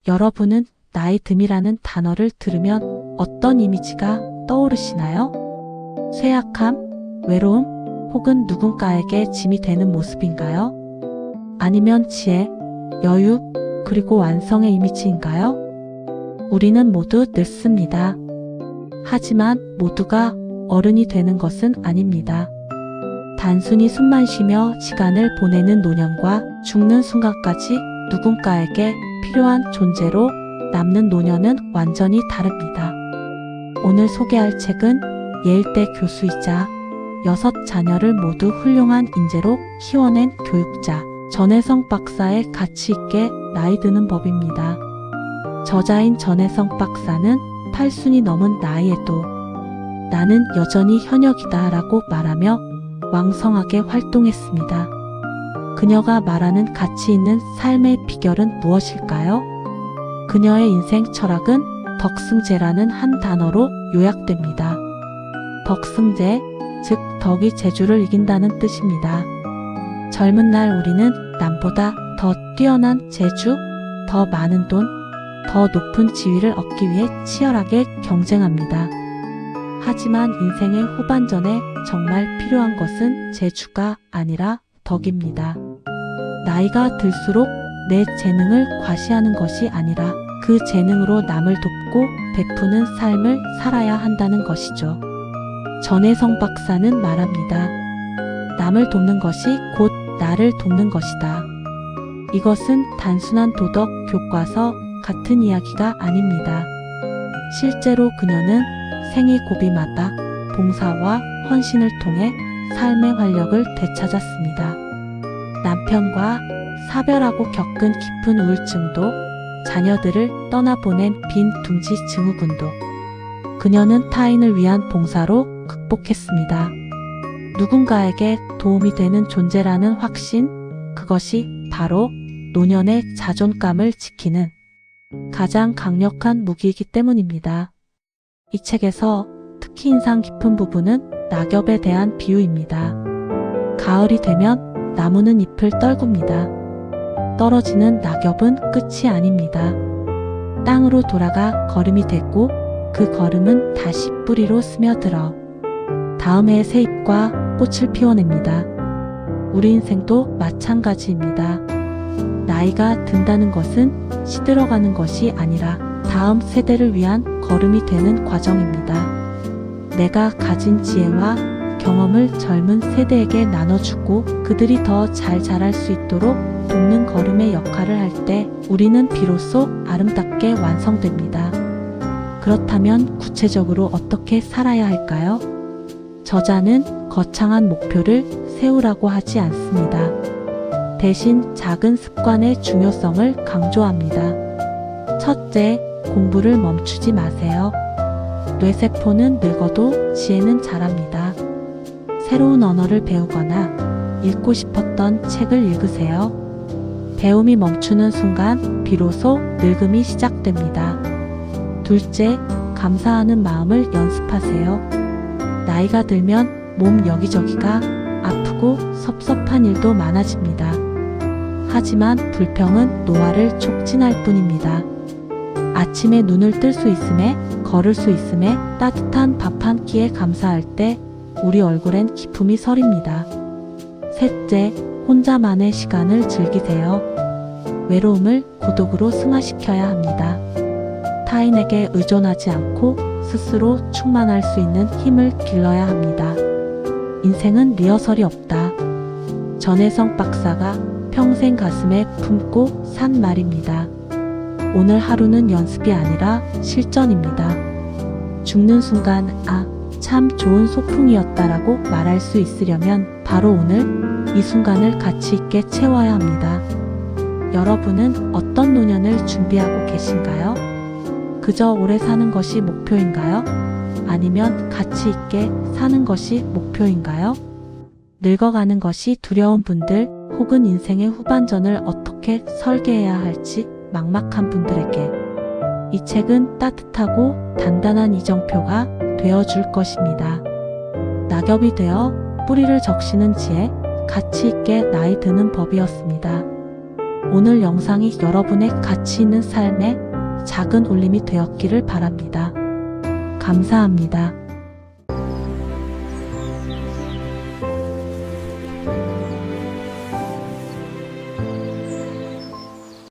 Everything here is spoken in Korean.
여러분은 나이 듦이라는 단어를 들으면 어떤 이미지가 떠오르시나요? 쇠약함, 외로움, 혹은 누군가에게 짐이 되는 모습인가요? 아니면 지혜, 여유, 그리고 완성의 이미지인가요? 우리는 모두 늙습니다. 하지만 모두가 어른이 되는 것은 아닙니다. 단순히 숨만 쉬며 시간을 보내는 노년과 죽는 순간까지 누군가에게 필요한 존재로 남는 노년은 완전히 다릅니다. 오늘 소개할 책은 예일대 교수이자 6 자녀를 모두 훌륭한 인재로 키워낸 교육자 전혜성 박사의 가치 있게 나이 드는 법입니다. 저자인 전혜성 박사는 80이 넘은 나이에도 나는 여전히 현역이다 라고 말하며 왕성하게 활동했습니다. 그녀가 말하는 가치 있는 삶의 비결은 무엇일까요? 그녀의 인생 철학은 덕승제라는 한 단어로 요약됩니다. 덕승제, 즉 덕이 재주를 이긴다는 뜻입니다. 젊은 날 우리는 남보다 더 뛰어난 재주, 더 많은 돈, 더 높은 지위를 얻기 위해 치열하게 경쟁합니다. 하지만 인생의 후반전에 정말 필요한 것은 재주가 아니라 덕입니다. 나이가 들수록 내 재능을 과시하는 것이 아니라 그 재능으로 남을 돕고 베푸는 삶을 살아야 한다는 것이죠. 전혜성 박사는 말합니다. 남을 돕는 것이 곧 나를 돕는 것이다. 이것은 단순한 도덕 교과서 같은 이야기가 아닙니다. 실제로 그녀는 생이 고비마다 봉사와 헌신을 통해 삶의 활력을 되찾았습니다. 남편과 사별하고 겪은 깊은 우울증도, 자녀들을 떠나보낸 빈 둥지 증후군도 그녀는 타인을 위한 봉사로 극복했습니다. 누군가에게 도움이 되는 존재라는 확신, 그것이 바로 노년의 자존감을 지키는 가장 강력한 무기이기 때문입니다. 이 책에서 특히 인상 깊은 부분은 낙엽에 대한 비유입니다. 가을이 되면 나무는 잎을 떨굽니다. 떨어지는 낙엽은 끝이 아닙니다. 땅으로 돌아가 거름이 되고 그 거름은 다시 뿌리로 스며들어 다음 해에 새 잎과 꽃을 피워냅니다. 우리 인생도 마찬가지입니다. 나이가 든다는 것은 시들어가는 것이 아니라 다음 세대를 위한 걸음이 되는 과정입니다. 내가 가진 지혜와 경험을 젊은 세대에게 나눠주고 그들이 더 잘 자랄 수 있도록 돕는 걸음의 역할을 할 때 우리는 비로소 아름답게 완성됩니다. 그렇다면 구체적으로 어떻게 살아야 할까요? 저자는 거창한 목표를 세우라고 하지 않습니다. 대신 작은 습관의 중요성을 강조합니다. 첫째, 공부를 멈추지 마세요. 뇌세포는 늙어도 지혜는 자랍니다. 새로운 언어를 배우거나 읽고 싶었던 책을 읽으세요. 배움이 멈추는 순간 비로소 늙음이 시작됩니다. 둘째, 감사하는 마음을 연습하세요. 나이가 들면 몸 여기저기가 아프고 섭섭한 일도 많아집니다. 하지만 불평은 노화를 촉진할 뿐입니다. 아침에 눈을 뜰 수 있음에, 걸을 수 있음에, 따뜻한 밥 한 끼에 감사할 때 우리 얼굴엔 기쁨이 서립니다. 셋째, 혼자만의 시간을 즐기세요. 외로움을 고독으로 승화시켜야 합니다. 타인에게 의존하지 않고 스스로 충만할 수 있는 힘을 길러야 합니다. 인생은 리허설이 없다. 전혜성 박사가 평생 가슴에 품고 산 말입니다. 오늘 하루는 연습이 아니라 실전입니다. 죽는 순간 참 좋은 소풍이었다라고 말할 수 있으려면 바로 오늘 이 순간을 가치 있게 채워야 합니다. 여러분은 어떤 노년을 준비하고 계신가요? 그저 오래 사는 것이 목표인가요? 아니면 가치 있게 사는 것이 목표인가요? 늙어가는 것이 두려운 분들 혹은 인생의 후반전을 어떻게 설계해야 할지 막막한 분들에게 이 책은 따뜻하고 단단한 이정표가 되어줄 것입니다. 낙엽이 되어 뿌리를 적시는 지혜, 가치 있게 나이 드는 법이었습니다. 오늘 영상이 여러분의 가치 있는 삶에 작은 울림이 되었기를 바랍니다. 감사합니다.